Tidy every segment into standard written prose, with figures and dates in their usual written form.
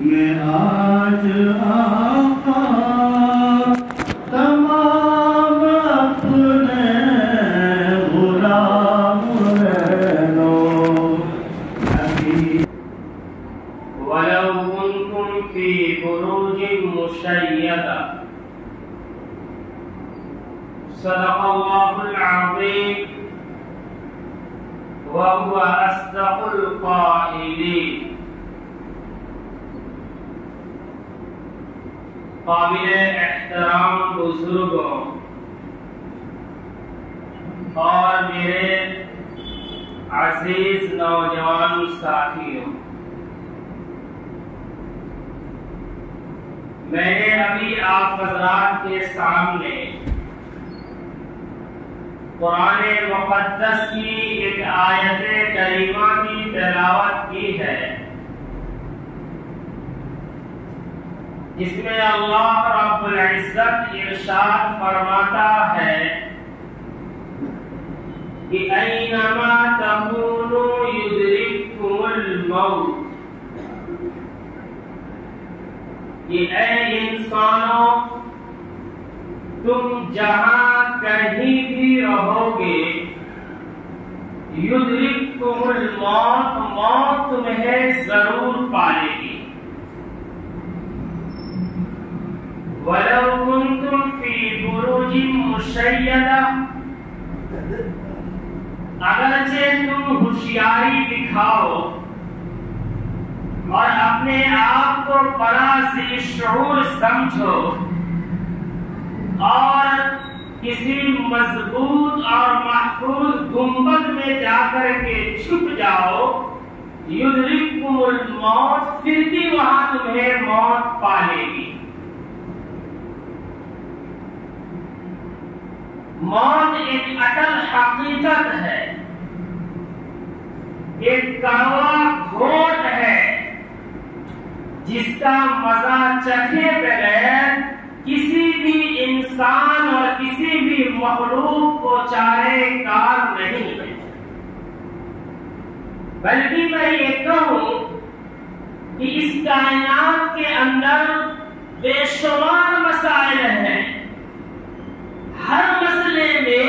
یہ آج آقا تمام اپنے غلام رہنو ولو كنتم في بروج مشيدة صدق الله العظيم وهو أصدق القائلين. قابل احترام بزرگوں اور میرے عزیز نوجوان ساتھیوں، میں نے ابھی آپ حضرات کے سامنے قرآن مقدس کی ایک آیت کریمہ کی تلاوت کی ہے، جس میں اللہ رب العزت ارشاد فرماتا ہے کہ اینما تکونوا یدرککم الموت، کہ اے انسانوں تم جہاں کہیں بھی رہو گے، یدرککم الموت، موت تمہیں ضرور پالے گی. وَلَوْ كُنْتُمْ فِي بُرُوجٍ مُشَيَّدَةٍ، اگرچہ تم ہوشیاری دکھاؤ اور اپنے آپ کو بڑا سی شعور سمجھو اور کسی مضبوط اور محفوظ گنبد میں جا کر کے چھپ جاؤ، یدرککم الموت، پھر بھی وہاں تمہیں موت پالے گی. موت ایک اٹل حقیقت ہے، ایک کڑوا گھونٹ ہے جس کا مزہ چکھے بغیر کسی بھی انسان اور کسی بھی مخلوق کو چارے کار نہیں ہے. بلکہ میں یہ کہوں کہ اس کائنات کے اندر بے شمار مسائل ہیں، ہر مسئلے میں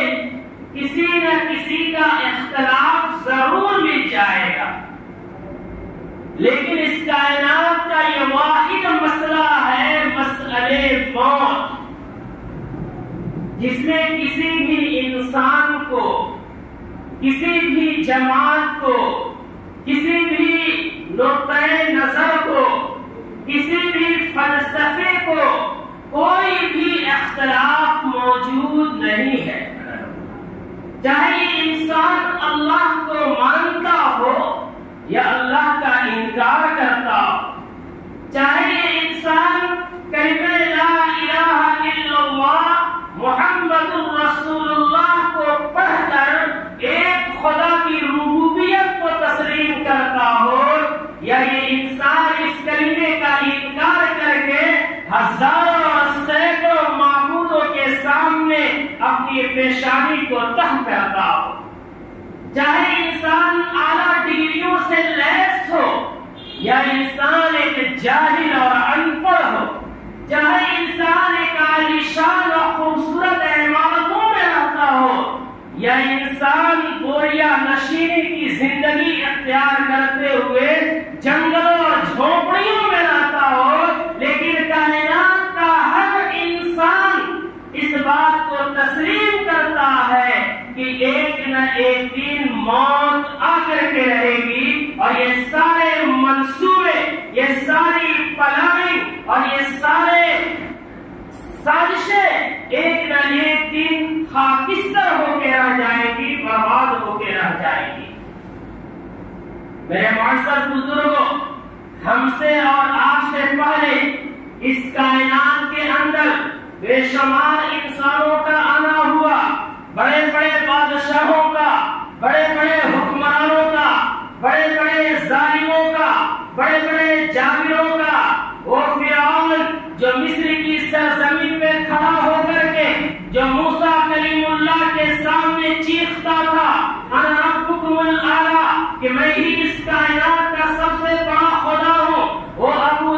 کسی نہ کسی کا اختلاف ضرور مل جائے گا، لیکن اس کائنات کا یہ واحد مسئلہ ہے مسئلے موت، جس میں کسی بھی انسان کو، کسی بھی جماعت کو، کسی بھی نقطۂ نظر کو، کسی بھی فلسفے کو کوئی بھی اختلاف موجود نہیں ہے. چاہے انسان اللہ کو مانتا ہو یا اللہ کا انکار کرتا ہو، چاہے انسان کلمہ لا الہ الا اللہ محمد رسول اللہ کو پڑھ کر ایک خدا کی ربوبیت کو تسلیم کرتا ہو، یا یہ انسان اس کلمے کا انکار کر کے ہزاروں اور سینکڑوں معبودوں کے سامنے اپنی پیشانی کو تہ کرتا ہو. چاہے انسان اعلیٰ ڈگریوں سے لیس ہو یا انسان ایک جاہل اور ان پڑھ ہو، چاہے انسان ایک عالیشان اور خوبصورت عمارتوں میں رہتا ہو یا انسان گوریا نشینی کی زندگی اختیار کرتے ہوئے جنگلوں اور جھونپڑیوں میں رہتا ہو، لیکن کائنات کا ہر انسان اس بات کو تسلیم کرتا ہے کہ ایک نہ ایک دن موت آ کر کے رہے گی، اور یہ سارے منصوبے، یہ ساری پلاننگ اور یہ سارے سازشیں ایک نہ ایک دن خاکستر ہو کے رہ جائے گی، برباد ہو کے رہ جائے گی. میرے معزز بزرگوں، ہم سے اور آپ سے پہلے اس کائنات کے اندر بے شمار انسانوں کا آنا ہوا، بڑے بڑے بادشاہوں کا، بڑے بڑے حکمرانوں کا، بڑے بڑے ظالموں کا، بڑے بڑے جابروں کا. وہ فرعون جو مصر کی سرزمین پہ کھڑا ہو کر کے جو موسیٰ کلیم اللہ کے سامنے چیختا تھا انا ربکم الاعلی کہ میں ہی اس کائنات کا سب سے بڑا خدا ہوں، وہ ابو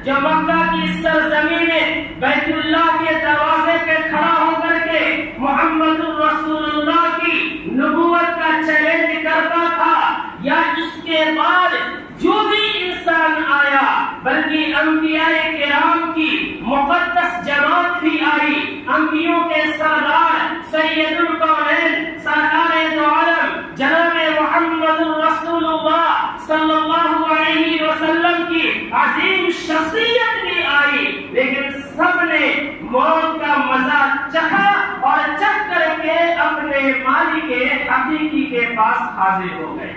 جو مکہ کی سرزمین میں بیت اللہ کے دروازے پہ کھڑا ہو کر کے محمد رسول اللہ کی نبوت کا چیلنج کرتا تھا، یا اس کے بعد جو بھی انسان آیا، بلکہ انبیاء کرام کی مقدس جماعت بھی آئی، انبیوں کے سردار سید الکونین سرکار دو عالم جناب محمد رسول اللہ صلی اللہ علیہ وسلم کی عظیم شخصیت بھی آئی، لیکن سب نے موت کا مزہ چکھا اور چکھ کر کے اپنے مالک حقیقی کے پاس حاضر ہو گئے۔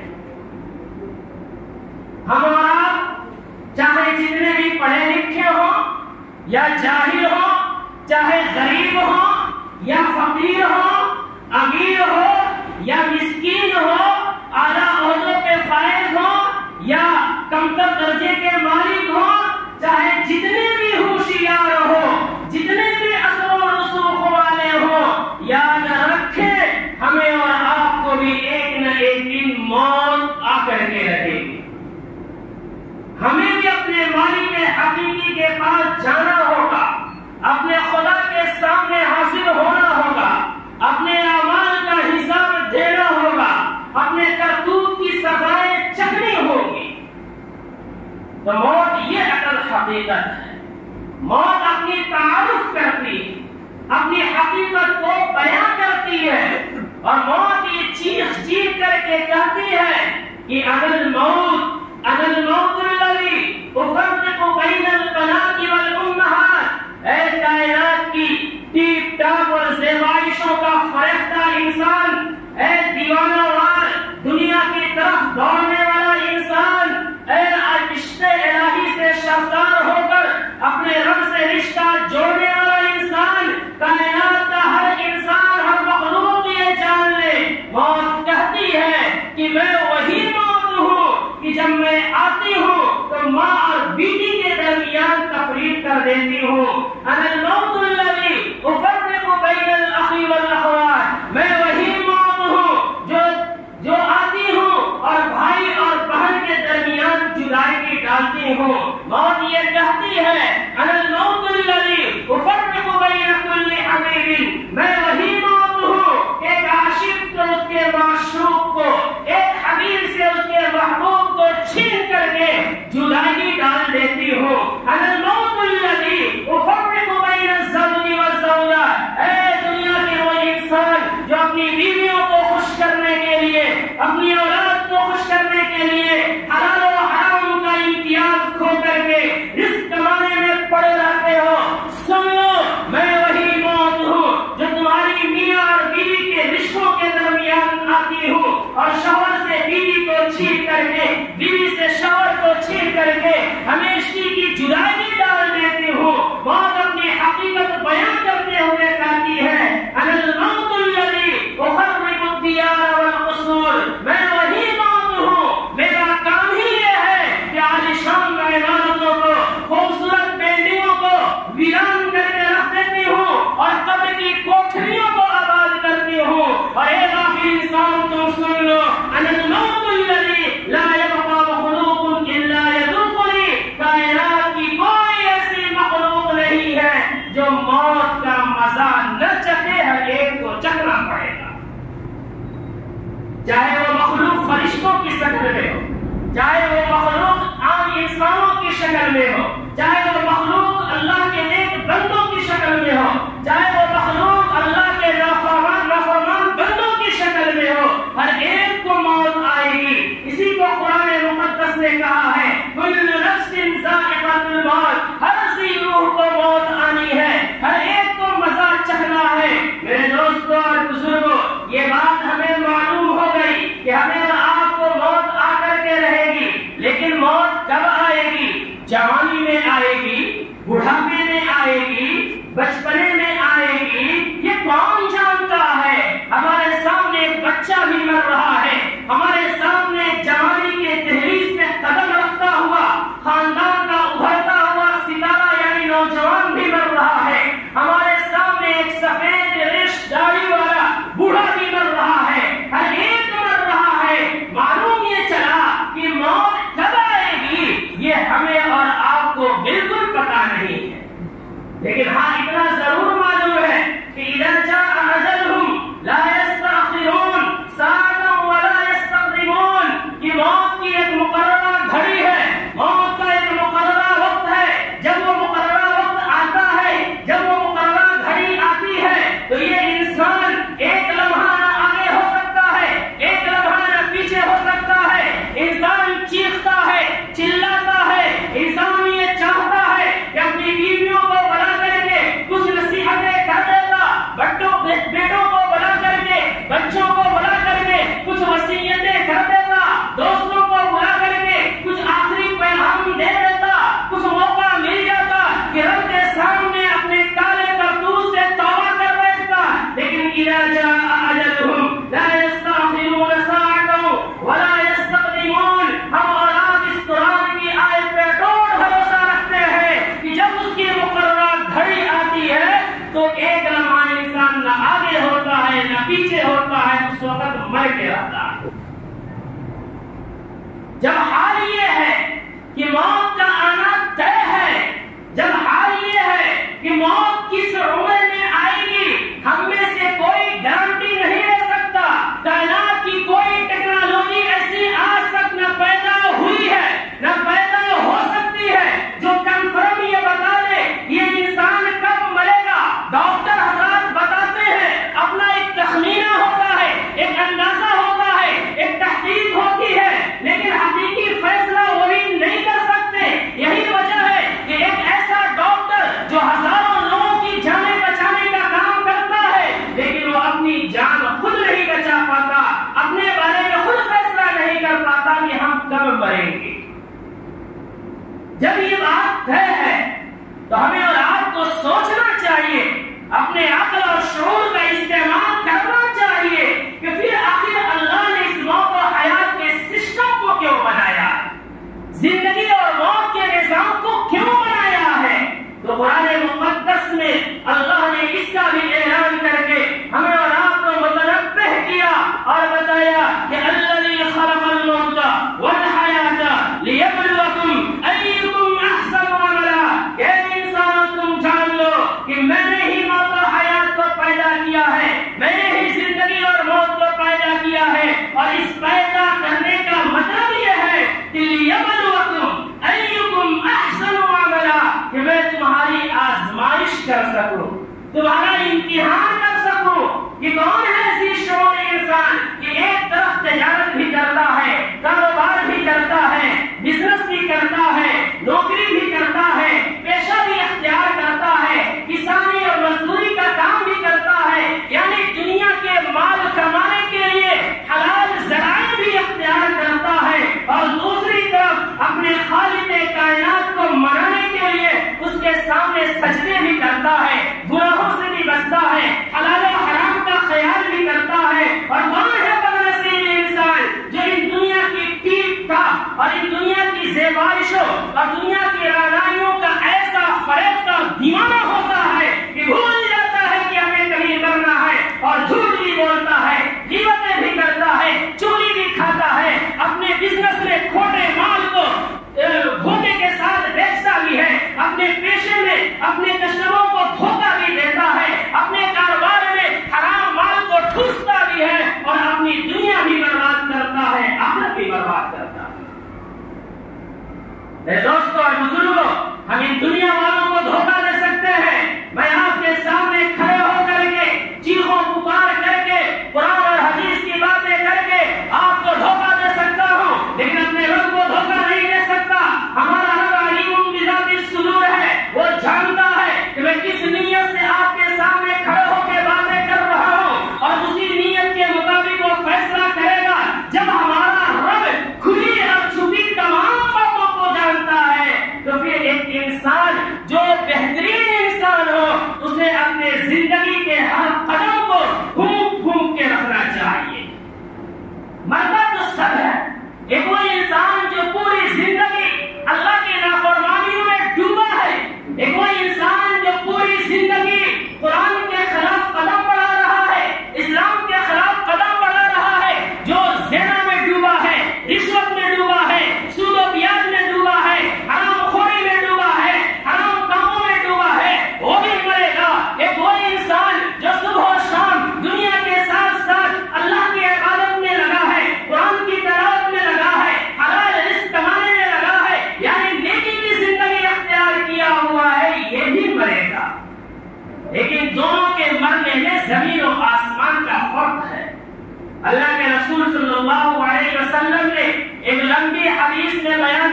ہم اور آپ چاہے جتنے بھی پڑھے لکھے ہوں یا جاہل ہوں، چاہے غریب ہوں یا فقیر ہوں، امیر ہو یا مسکین ہو، اعلیٰ عہدوں کے فائز ہوں یا کمتر درجے کے مالک ہوں، چاہے جتنے بھی ہوشیار ہو، جتنے بھی اثر و رسوخ والے ہوں، یاد رکھیں ہمیں اور آپ کو بھی ایک نہ ایک دن موت آ کر کے رہے گی۔ ہمیں بھی اپنے مالک حقیقی کے پاس جانا ہوگا، اپنے خدا کے سامنے حاضر ہونا ہوگا، اپنے اعمال کا حساب دینا ہوگا، اپنے کرتوت کی سزائیں چکھنی ہوگی۔ تو موت یہ اصل حقیقت ہے۔ موت اپنی تعارف کرتی ہے، اپنی حقیقت کو بیان کرتی ہے، اور موت یہ چیخ چیخ کر کے کہتی ہے کہ انا الموت انا الموت الذی افرق بین البنات والامہات، اے کائنات کی ٹیپ ٹاپ اور زیبائشوں کا فرشتہ انسان، اے دیوانہ وار دنیا کی طرف دوڑنے والا انسان، اے رشتے الہی سے شرطار ہو کر اپنے رب سے رشتہ جوڑنے والا انسان، کائنات کا ہر انسان، ہر مخلوق یہ جان لے، موت کہتی ہے کہ میں وہی موت ہوں کہ جب میں آتی ہوں تو ماں اور بیٹی کے درمیان تفریق کر دیتی ہوں۔ انا الموت الذی افرق بین الاخ والاخوات، میں وہی موت ہوں جو آتی ہوں اور بھائی اور بہن کے درمیان جدائی کی ڈالتی ہوں۔ موت یہ کہتی ہے انا الموت الذی افرق بین کل حبیب، میں وہی موت ہوں، ایک عاشق سے اس کے معشوق کو، ایک حبیب سے اس کے محبوب کو چھین کر کے جدائی ڈال دیتی ہوں۔ انا الموت الذی افرق بین الزوج والزوجہ، اے دنیا کے وہ انسان جو اپنی بیویوں کو خوش کرنے کے لیے، اپنی اولاد کو خوش کرنے کے لیے حلال و حرام کا امتیاز کھو کر کے رزق کمانے میں پڑے رہتے ہو، سن لو میں وہی موت ہوں جو تمہاری میاں اور بیوی کے رشتوں کے درمیان آتی ہوں اور شوہر سے بیوی کو چھین کر کے، بیوی سے شوہر کو چھین کر کے ہمیشگی کی جدائی ڈال دیتی ہوں۔ موت اپنی حقیقت بیان کرتے ہوئے کہتی ہے انا الموت الذی اخرب الدیار والقصور، میں وہی موت ہوں، میرا کام ہی یہ ہے کہ عالیشان عمارتوں کو، خوبصورت بلڈنگوں کو ویران کر کے رکھ دیتی ہوں اور قبر کی کوٹھریوں کو آباد کرتی ہوں۔ اور اے غافل انسان تم سن لو، انا الموت الذی لا یبقى مخلوق الا یذوقنی، کائنات کی کوئی ایسی مخلوق نہیں ہے جو موت کا مزہ نہ چکھے، ہر ایک کو چکھنا پڑے گا، چاہے وہ مخلوق فرشتوں کی شکل میں ہو، چاہے وہ مخلوق عام انسانوں کی شکل میں ہو، چاہے وہ مخلوق اللہ کے نیک بندوں کی شکل میں ہو، چاہے وہ مخلوق اللہ کے نافرمان بندوں کی شکل میں ہو، ہر ایک کو موت آئے گی۔ اسی کو قرآن مقدس نے کہا ہے کل نفس ذائقۃ الموت، ہر ذی روح کو موت آنی ہے، ہر ایک کو مزہ چکھنا ہے۔ میرے دوستوں اور بزرگوں، یہ بات ہمیں معلوم ہو گئی کہ ہمیں اور آپ کو موت آ کر کے رہے گی، لیکن موت کب آئے گی؟ جوانی میں آئے گی، بڑھاپے میں آئے گی، بچپنے میں آئے گی، یہ کون جانتا ہے؟ ہمارے سامنے ایک بچہ بھی مر رہا ہے، ہمارے سامنے جوانی کے دہلیز پہ قدم رکھتا ہوا خاندان کا ابھرتا ہوا ستارہ یعنی نوجوان بھی مر رہا ہے، ہمارے سامنے ایک سفید ریش داڑھی والا بوڑھا بھی مر رہا ہے، ہر ایک مر رہا ہے۔ معلوم یہ چلا کہ موت کب آئے گی یہ ہمیں اور آپ کو بالکل لیکن ہاں اتنا ضرور معلوم ہے کہ اذا جاء اجلهم لا يستأخرون ساعة ولا يستقدمون، کہ موت کی ایک مقررہ گھڑی ہے، موت کا ایک مقررہ وقت ہے، جب وہ مقررہ وقت آتا ہے، جب وہ مقررہ گھڑی آتی ہے تو یہ انسان ایک لمحہ نہ آگے ہو سکتا ہے، ایک لمحہ نہ پیچھے ہو سکتا ہے، انسان چیختا ہے، چلاتا ہے، انسان یہ چاہتا ہے کہ اپنی بیویوں کو بلا کر کے کچھ نصیحتیں کر دیتا، بیٹوں کو بلا کر کے، بچوں کو بلا کر کے کچھ وصیتیں کر دیتا، دوستوں کو بلا کر کے کچھ آخری پیغام دے دیتا، کچھ موقع مل جاتا کہ رب کے سامنے اپنے کالے کرتوت سے توبہ کر بیٹھتا، لیکن اذا جاء اجلهم لا يستأخرون ساعة ولا يستقدمون۔ ہم اور آپ اس قرآن کی آیت پہ ٹوٹ بھروسہ رکھتے ہیں کہ جب اس کی مقررہ گھڑی آتی ہے تو ایک لمحہ انسان نہ آگے ہوتا ہے نہ پیچھے ہوتا ہے، اس وقت مر کے رہتا ہے۔ جب حال یہ ہے کہ موت کا آنا طے ہے، جب حال یہ ہے کہ موت کس عمر میں آئے گی، ہم میں سے کوئی گارنٹی نہیں لے سکتا، کائنات کی کوئی ٹیکنالوجی ایسی آج تک نہ پیدا ہوئی ہے نہ پیدا ہو سکتی ہے جو کنفرم یہ بتا دے یہ انسان کب مرے گا۔ ڈاکٹر حضرات بتاتے ہیں، اپنا ایک تخمینہ ہوتا ہے، ایک اندازہ ہوتا ہے، ایک تحقیق ہوتی ہے، لیکن حقیقی فیصلہ وہ بھی نہیں کر سکتے۔ یہی وجہ ہے کہ ایک ایسا ڈاکٹر جو ہزاروں لوگوں کی جانیں بچانے کا کام کرتا ہے، لیکن وہ اپنی جان خود نہیں بچا پاتا، اپنے بارے میں خود فیصلہ نہیں کر پاتا کہ ہم کب مریں گے۔ جب یہ بات طے ہے تو ہمیں اور آپ کو سوچنا چاہیے، اپنے عقل اور شعور کا استعمال کرنا چاہیے کہ پھر آخر اللہ نے اس موت و حیات کے سسٹم کو کیوں بنایا، زندگی اور موت کے نظام کو کیوں بنایا ہے۔ تو قرآن مقدس میں اللہ نے اس کا بھی اعلان کر کے ہمیں اور آپ کو متنبہ کیا اور بتایا کہ الذی خلق الموت والحیات لیبلوکم ایکم احسن عملا، کہ انسانوں تم جان لو کہ میں نے ہی موت و حیات کو پیدا کیا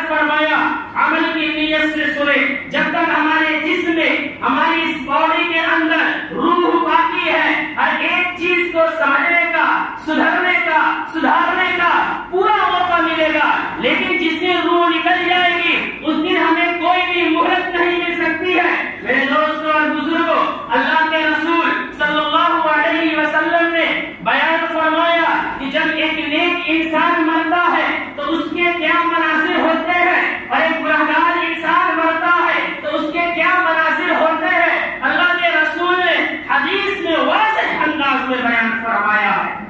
فرمایا عمل کی نیت سے سنے، جب تک ہمارے جسم میں، ہماری اس باڈی کے اندر روح باقی ہے، ہر ایک چیز کو سمجھنے کا، سدھارنے کا پورا موقع ملے گا، لیکن جس دن روح نکل جائے گی اس دن ہمیں کوئی بھی مہلت نہیں مل سکتی ہے۔ میرے دوستوں اور بزرگوں، اللہ کے رسول صلی اللہ علیہ وسلم نے بیان فرمایا کہ جب ایک نیک انسان مرتا ہے تو اس کے کیا مناظر ہوتے ہیں، اور ایک گنہگار انسان مرتا ہے تو اس کے کیا مناظر ہوتے ہیں۔ اللہ کے رسول نے حدیث میں واضح انداز میں بیان فرمایا ہے۔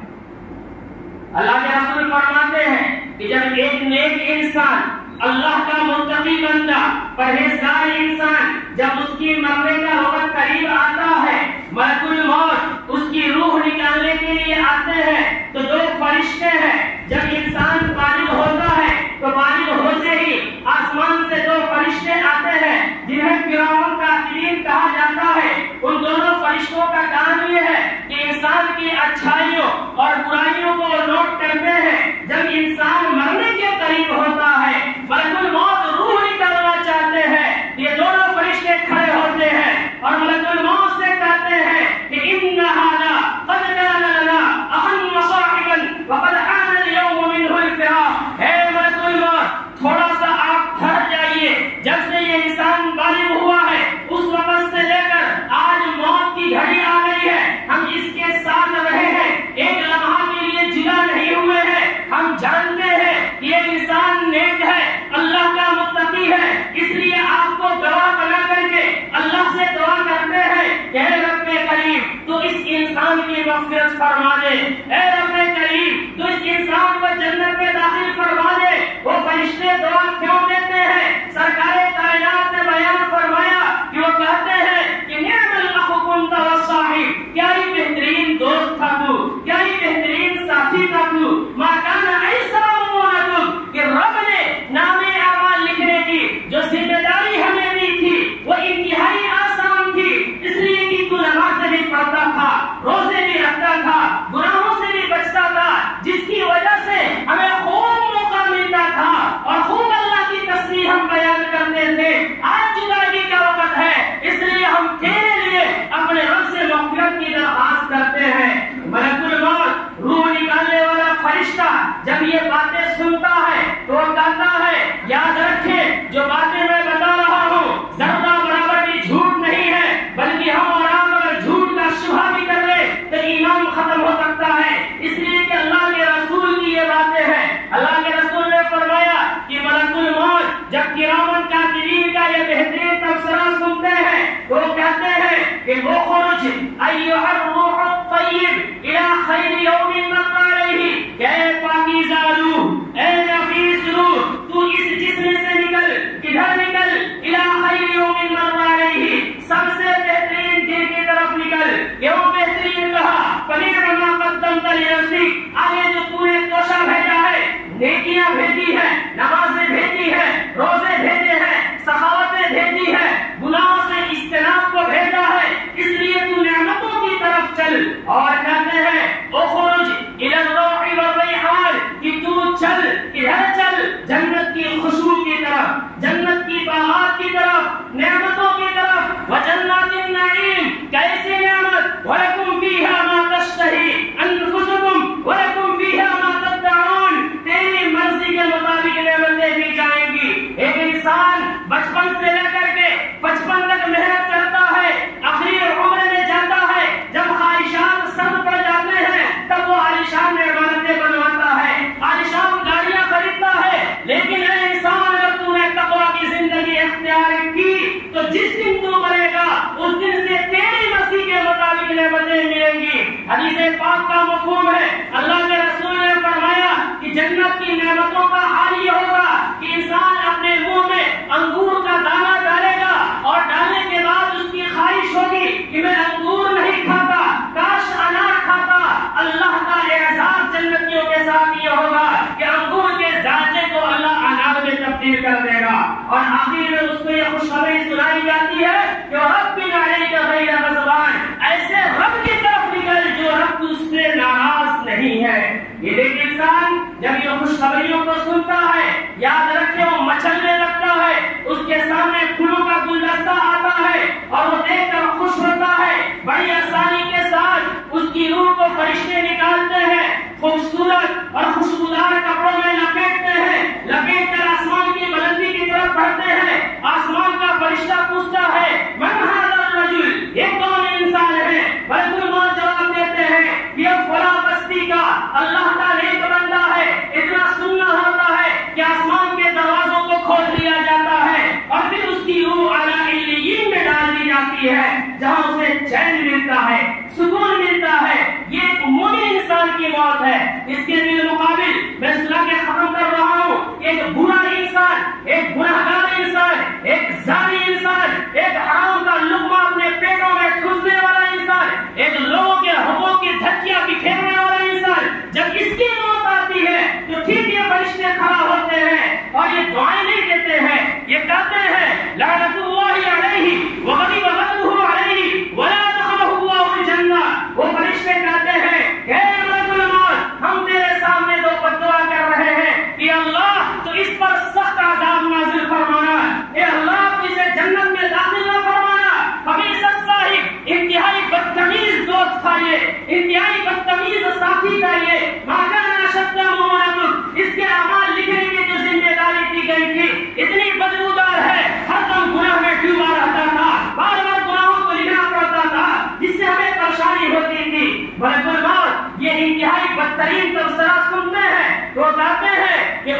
اللہ کے رسول فرماتے ہیں کہ جب ایک نیک انسان، اللہ کا متقی بندہ، پرہیزگار انسان، جب اس کی مرنے کا وقت قریب آتا ہے، ملک الموت اس کی روح نکالنے کے لیے آتے ہیں، تو دو فرشتے ہیں۔ جب انسان بالغ ہوتا ہے تو بالغ ہوتے ہی آسمان سے دو فرشتے آتے ہیں جنہیں کرام کاتبین کہا جاتا ہے۔ ان دونوں فرشتوں کا کام یہ ہے کہ انسان کی اچھائیوں اور برائیوں کو نوٹ کرتے ہیں۔ جب انسان مرنے کے قریب ہوتا ہے، ملک الموت روح نکالنا چاہتے ہیں، یہ دونوں فرشتے کھڑے ہوتے ہیں اور ملک الموت سے کہتے ہیں کہ ان ھذا قد كان لنا اخا وصاحبا وقد حان اليوم منه الفراق۔ اے ملک الموت، تھوڑا سا آپ ٹھہر جائیے، جب سے یہ انسان بالغ ہوا ہے اس وقت سے لے کر آج موت کی گھڑی آ گئی ہے، ہم اس کے ساتھ رہے ہیں، ایک لمحہ کے لیے جدا نہیں ہوئے ہیں۔ ہم جانتے ہیں یہ انسان نیک ہے، اللہ کا متقی ہے، اس لیے آپ کو گواہ بنا کر کے اللہ سے دعا کرتے ہیں کہ اے رب کریم تو اس انسان کی مغفرت فرما دے، اے رب کریم تو اس انسان کو جنت میں داخل فرما دے۔ وہ فرشتے دعا کیوں دیتے ہیں؟ سرکار کائنات نے بیان فرمایا کہ وہ کہتے ہیں کہ نعم الاخ كنت والصاحب، کیا ہی بہترین دوست تھا تو، کیا ہی بہترین ساتھی تھا تو، ما كان ایسا مونتک، کہ رب نے نام اعمال لکھنے کی جو ذمہ داری ہمیں دی تھی وہ انتہائی آسان تھی، اس لیے کہ تو نماز بھی پڑھتا تھا، روزے بھی رکھتا تھا، گناہوں سے بھی بچتا تھا، جس کی وجہ سے ہمیں خوب موقع ملتا تھا اور خوب اللہ کی تسبیح ہم بیان کرتے تھے۔ آج جدائی کا وقت ہے، اس لیے ہم تیرے لیے اپنے رب سے مغفرت کی درخواست کرتے ہیں۔ ملک الموت روح نکالنے والا فرشتہ جب یہ باتیں سنتا ہے تو وہ کہتا ہے یاد رکھے جو باتیں میں بتا رہا ہوں ذرہ برابر بھی جھوٹ نہیں ہے، بلکہ ہم اور آپ اگر جھوٹ کا شبہ بھی کر لیں تو ایمان ختم ہو سکتا ہے، اس لیے کہ اللہ کے رسول کی یہ باتیں ہیں۔ اللہ کے رسول نے فرمایا کہ ملک الموت جب کرام کاتبین کا یہ بہترین تبصرہ سنتے ہیں تو وہ کہتے ہیں کہ وخرج ایھا الروح الطیب الی خیر یوم مر علیہ، کہ اے پاکیزہ روح، اے نفیس روح، تو اس جسم سے نکل، کدھر نکل؟ الی خیر یوم مر علیہ، سب سے بہترین دن کی طرف نکل۔ کیوں بہترین کہا؟ فنعم ما قدمت لنفسک، آگے جو تو نے توشہ بھیجا ہے، نیکیاں بھیجی ہیں، نمازیں بھیجی ہیں، روزے بھیجے ہیں، سخاوتیں بھیجی ہیں، گناہوں سے اجتناب کو بھیجا ہے، اس لیے تو نعمتوں کی طرف چل۔ اور کہتے ہیں اخرج الی الروح والریحان، کہ تو چل، کدھر چل؟ جنت کی خوشبو کی طرف، جنت کی باغات کی طرف، نعمتوں کی طرف۔ وجنات النعیم، کیسی نعمت؟ وَلَكُمْ فِيهَا مَا تَشْتَهِي أَنفُسُكُمْ وَلَكُمْ فِيهَا مَا تَدَّعُونَ، تیری مرضی کے مطابق نعمتیں دی جائیں گی۔ ایک انسان بچپن سے لے کر کے 55 تک محنت کرتا ہے، آخری عمر میں جاتا ہے، جب خواہشات سر پڑ جاتے ہیں تب وہ عالیشان عمارتیں بنواتا ہے، عالیشان گاڑیاں خریدتا ہے، لیکن اے انسان اگر تو نے تقویٰ کی زندگی اختیار کی تو جس دن تو مرے گا اس دن سے تیری مرضی کے مطابق نعمتیں ملیں گی۔ حدیث پاک کا مفہوم ہے، اللہ کے رسول نے فرمایا کہ جنت کی نعمتوں کا حال یہ ہوگا کہ انسان اپنے منہ میں انگور کا دانہ ڈالے گا اور ڈالنے کے بعد اس کی خواہش ہوگی کہ میں انگور نہیں کھاتا، کاش انار کھاتا۔ اللہ کا اعزاز جنتیوں کے ساتھ یہ ہوگا کہ انگور کے ذائقے کو اللہ انار میں تبدیل کر دے گا، اور آخر میں اس کو یہ خوشخبری سنائی جاتی ہے کہ رب علیک غیر غضبان، ایسے رب کی طرف نکل جو رب تجھ سے ناراض نہیں ہے۔ یہ لیکن انسان جب یہ خوشخبریوں کو سنتا ہے یاد رکھے وہ مچلنے لگتا ہے، اس کے سامنے پھولوں کا گلدستہ آتا ہے اور وہ دیکھ کر خوش ہوتا ہے، بڑی آسانی کے ساتھ اس کی روح کو فرشتے نکالتے ہیں، خوبصورت اور خوشبودار کپڑوں میں لپیٹتے ہیں، لپیٹ کر آسمان کی بلندی کی طرف بڑھتے ہیں۔ آسمان کا فرشتہ پوچھتا ہے من ھذا الرجل، یہ کون انسان ہے؟ ملک الموت جواب دیتے ہیں یہ فلاں بستی کا اللہ کا نیک بندہ ہے۔ اتنا سننا ہوتا ہے کہ آسمان کے دروازوں کو کھول دیا جاتا ہے اور پھر اس کی روح اعلیٰ علیین میں ڈال دی جاتی ہے جہاں اسے چین ملتا ہے، سکون ملتا ہے۔ یہ ایک مومن انسان کی موت ہے۔ اس کے بالمقابل میں صلاح کے ختم کر رہا ہوں، ایک برا انسان، ایک گناہگار انسان، ایک زانی انسان، ایک حرام کا لقمہ اپنے پیٹوں میں ٹھوسنے والا انسان، ایک لوگوں کے حقوق کی دھکیاں بکھیرنے والا انسان، جب اس کی موت آتی ہے تو ٹھیک یہ فرشتے کھڑا ہوتے ہیں اور یہ دعائیں نہیں دیتے ہیں، یہ کہتے ہیں لعنت اللہ علیہ وغضب غضبہ علیہ ولا دخلہ اللہ الجنہ۔ وہ فرشتے کہتے ہیں اے ملک الموت، ہم تیرے سامنے دو بددعا کر رہے ہیں کہ اللہ تو اس پر سخت عذاب نازل فرمانا، اے اللہ تو اسے جنت میں داخل نہ فرمانا۔ خبیث الصاحب، انتہائی بدتمیز دوست تھا یہ، انتہائی بدتمیز ساتھی تھا یہ۔ ما کان اشد مؤمنۃ، اس کے اعمال لکھنے کی جو ذمہ داری دی گئی تھی اتنی بدبودار ہے، ہر دم گناہ میں ڈوبا رہتا تھا، بار بار گناہوں کو لکھنا پڑتا تھا جس سے ہمیں پریشانی ہوتی تھی۔ ملک الموت یہ انتہائی بدترین تبصرہ سنتے ہیں تو کہتے ہیں کہ